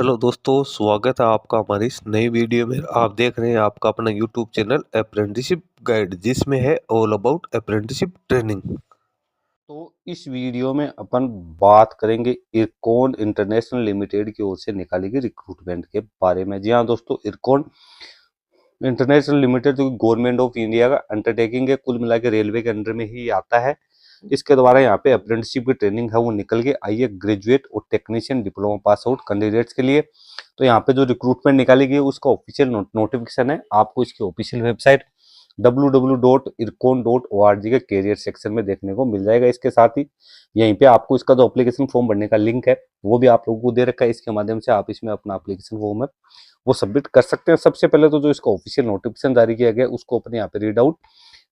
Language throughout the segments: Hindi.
हेलो दोस्तों, स्वागत है आपका हमारी इस नई वीडियो में। आप देख रहे हैं आपका अपना यूट्यूब चैनल अप्रेंटिसशिप गाइड, जिसमें है ऑल अबाउट अप्रेंटिसशिप ट्रेनिंग। तो इस वीडियो में अपन बात करेंगे इरकॉन इंटरनेशनल लिमिटेड की ओर से निकाली गई रिक्रूटमेंट के बारे में। जी हाँ दोस्तों, इरकॉन इंटरनेशनल लिमिटेड जो गवर्नमेंट ऑफ इंडिया का अंडरटेकिंग है, कुल मिला के रेलवे के अंडर में ही आता है। इसके द्वारा यहाँ पे अप्रेंटिसशिप की ट्रेनिंग है वो निकल के आई है ग्रेजुएट और technician diploma pass out candidates के लिए। तो यहाँ पे जो रिक्रूटमेंट निकाली गई है उसका ऑफिशियल नोटिफिकेशन है, आपको इसकी ऑफिशियल वेबसाइट www.ircon.org के कैरियर सेक्शन में देखने को मिल जाएगा। इसके साथ ही यहीं पे आपको इसका जो एप्लीकेशन फॉर्म भरने का लिंक है वो भी आप लोगों को दे रखा है। इसके माध्यम से आप इसमें अपना एप्लीकेशन फॉर्म है वो सबमिट कर सकते हैं। सबसे पहले तो जो इसका ऑफिशियल नोटिफिकेशन जारी किया गया उसको अपने यहाँ पे रीड आउट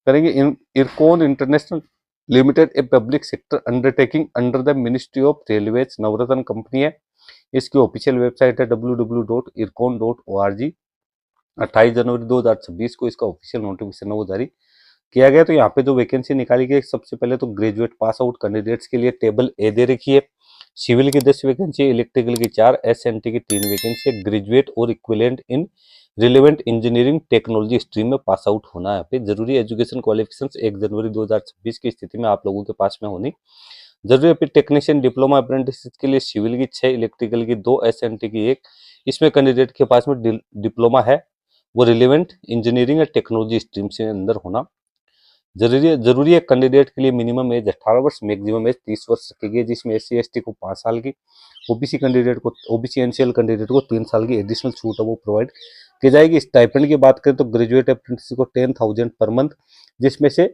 करेंगे। IRCON International limited a public sector undertaking under the ministry of railways Navratna company है। इसकी ऑफिशियल वेबसाइट है www.ircon.org। 28 जनवरी 2026 को इसका ऑफिशियल नोटिफिकेशन वो जारी किया गया। तो यहाँ पे जो वैकेंसी निकाली गई, सबसे पहले तो ग्रेजुएट पास आउट कैंडिडेट्स के लिए टेबल ए दे रखी है। सिविल की 10 वैकेंसी, इलेक्ट्रिकल की 4, एसएनटी की 3 वैकेंसी। ग्रेजुएट और इक्विवेलेंट इन रिलेवेंट इंजीनियरिंग टेक्नोलॉजी स्ट्रीम में पास आउट होना है। यहाँ पे जरूरी एजुकेशन क्वालिफिकेशंस 1 जनवरी 2026 की स्थिति में आप लोगों के पास में होनी जरूरी है। फिर टेक्नीशियन डिप्लोमा अप्रेंटिस के लिए सिविल की 6, इलेक्ट्रिकल की 2, एसएनटी की 1। इसमें कैंडिडेट के पास में डिप्लोमा है वो रिलेवेंट इंजीनियरिंग या टेक्नोलॉजी स्ट्रीम से अंदर होना जरूरी है। कैंडिडेट के लिए मिनिमम एज 18 वर्ष, मैक्सिमम एज 30 वर्ष रखी गई, जिसमें एससी एसटी को 5 साल की, ओबीसी एनसीएल कैंडिडेट को 3 साल की एडिशनल छूट है वो प्रोवाइड की जाएगी। स्टाइपेंड की बात करें तो ग्रेजुएट अप्रेंटिस को 10,000 पर मंथ, जिसमें से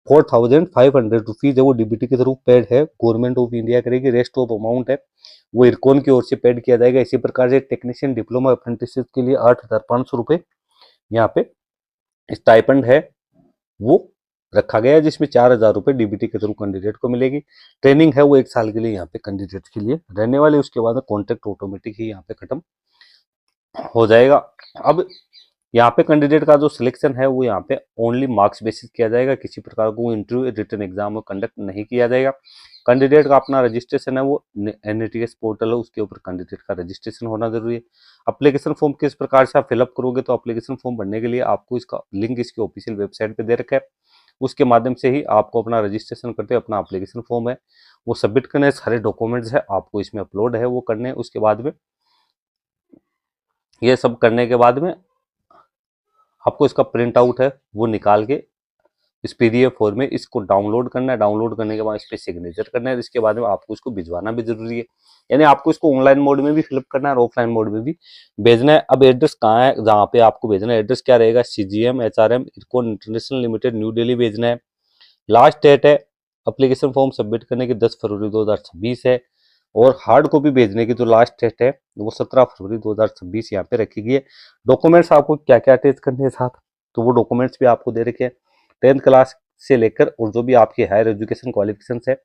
4,500 रुपीज है वो डीबीटी के थ्रू पेड है, गवर्नमेंट ऑफ इंडिया करेगी। रेस्ट ऑफ अमाउंट है वो इरकॉन की ओर से पेड किया जाएगा। इसी प्रकार से टेक्नीशियन डिप्लोमा अप्रेंटिस के लिए 8,500 रुपये यहाँ पे स्टाइपेंड है वो रखा गया है, जिसमें 4,000 रुपये डीबीटी के थ्रू कैंडिडेट को मिलेगी। ट्रेनिंग है वो 1 साल के लिए यहाँ पे कैंडिडेट के लिए रहने वाले। उसके बाद कॉन्ट्रैक्ट ऑटोमेटिक ही यहाँ पे खत्म हो जाएगा। अब यहाँ पे कैंडिडेट का जो सिलेक्शन है वो यहाँ पे ओनली मार्क्स बेसिस किया जाएगा। किसी प्रकार को इंटरव्यू रिटन एग्जाम कंडक्ट नहीं किया जाएगा। कैंडिडेट का अपना रजिस्ट्रेशन है वो एनएटीएस पोर्टल है, उसके ऊपर कैंडिडेट का रजिस्ट्रेशन होना जरूरी है। एप्लीकेशन फॉर्म किस प्रकार से आप फिलअप करोगे, तो एप्लीकेशन फॉर्म भरने के लिए आपको इसका लिंक इसकी ऑफिशियल वेबसाइट पे दे रखा है। उसके माध्यम से ही आपको अपना रजिस्ट्रेशन करते अपना एप्लीकेशन फॉर्म है वो सबमिट करने, सारे डॉक्यूमेंट्स है आपको इसमें अपलोड है वो करने। उसके बाद में ये सब करने के बाद में आपको इसका प्रिंट आउट है वो निकाल के इस पीडीएफ फॉर्म में इसको डाउनलोड करना है। डाउनलोड करने के बाद इस पर सिग्नेचर करना है। इसके बाद में आपको इसको भिजवाना भी जरूरी है, यानी आपको इसको ऑनलाइन मोड में भी फिलअप करना है और ऑफलाइन मोड में भी भेजना है। अब एड्रेस कहाँ है जहाँ पे आपको भेजना है, एड्रेस क्या रहेगा, सीजीएम एचआरएम इरकॉन इंटरनेशनल लिमिटेड, न्यू दिल्ली भेजना है। लास्ट डेट है एप्लीकेशन फॉर्म सबमिट करने की 10 फरवरी 2026 है, और हार्ड कॉपी भेजने की जो लास्ट डेट है वो 17 फरवरी 2026 यहाँ पे रखी गई है। डॉक्यूमेंट्स आपको क्या क्या अटैच करने हैं साथ, तो वो डॉक्यूमेंट्स भी आपको दे रखे हैं। 10th क्लास से लेकर और जो भी आपकी हायर एजुकेशन क्वालिफिकेशन है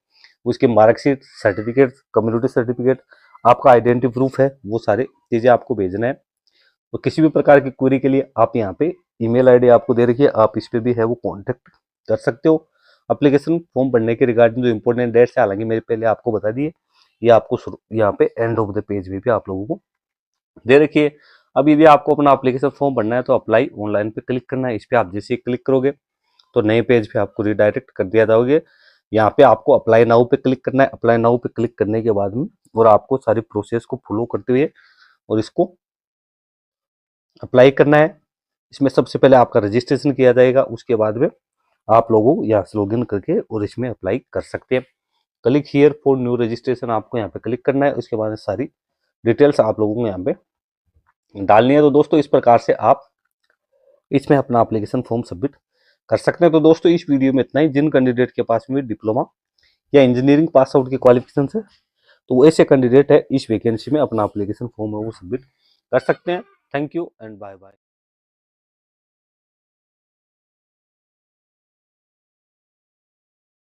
उसकी मार्कशीट, सर्टिफिकेट, कम्युनिटी सर्टिफिकेट, आपका आइडेंटिटी प्रूफ है, वो सारी चीज़ें आपको भेजना है। तो किसी भी प्रकार की क्वेरी के लिए आप यहाँ पे ईमेल आईडी आपको दे रखी है, आप इस पे भी है वो कॉन्टेक्ट कर सकते हो। एप्लीकेशन फॉर्म भरने के रिगार्डिंग जो इंपॉर्टेंट डेट्स है, हालांकि मेरे पहले आपको बता दिए, ये आपको यहाँ पे एंड ऑफ द पेज में भी आप लोगों को दे रखिए। अब यदि आपको अपना एप्लीकेशन फॉर्म भरना है तो अप्लाई ऑनलाइन पे क्लिक करना है। इस पे आप जैसे ही क्लिक करोगे तो नए पेज पे आपको रिडायरेक्ट कर दिया जाओगे। यहाँ पे आपको अप्लाई नाउ पे क्लिक करना है। अप्लाई नाउ पे क्लिक करने के बाद में और आपको सारी प्रोसेस को फॉलो करते हुए और इसको अप्लाई करना है। इसमें सबसे पहले आपका रजिस्ट्रेशन किया जाएगा, उसके बाद में आप लोगों यहाँ से लॉगिन करके और इसमें अप्लाई कर सकते हैं। Click here for new registration आपको यहाँ पे क्लिक करना है। उसके बाद सारी डिटेल्स आप लोगों को यहाँ पे डालनी है। तो दोस्तों इस प्रकार से आप इसमें अपना एप्लीकेशन फॉर्म सबमिट कर सकते हैं। तो दोस्तों इस वीडियो में इतना ही। जिन कैंडिडेट के पास में डिप्लोमा या इंजीनियरिंग पास आउट की क्वालिफिकेशन है तो वो ऐसे कैंडिडेट है इस वैकेंसी में अपना एप्लीकेशन फॉर्म है वो सबमिट कर सकते हैं। Thank you and bye bye.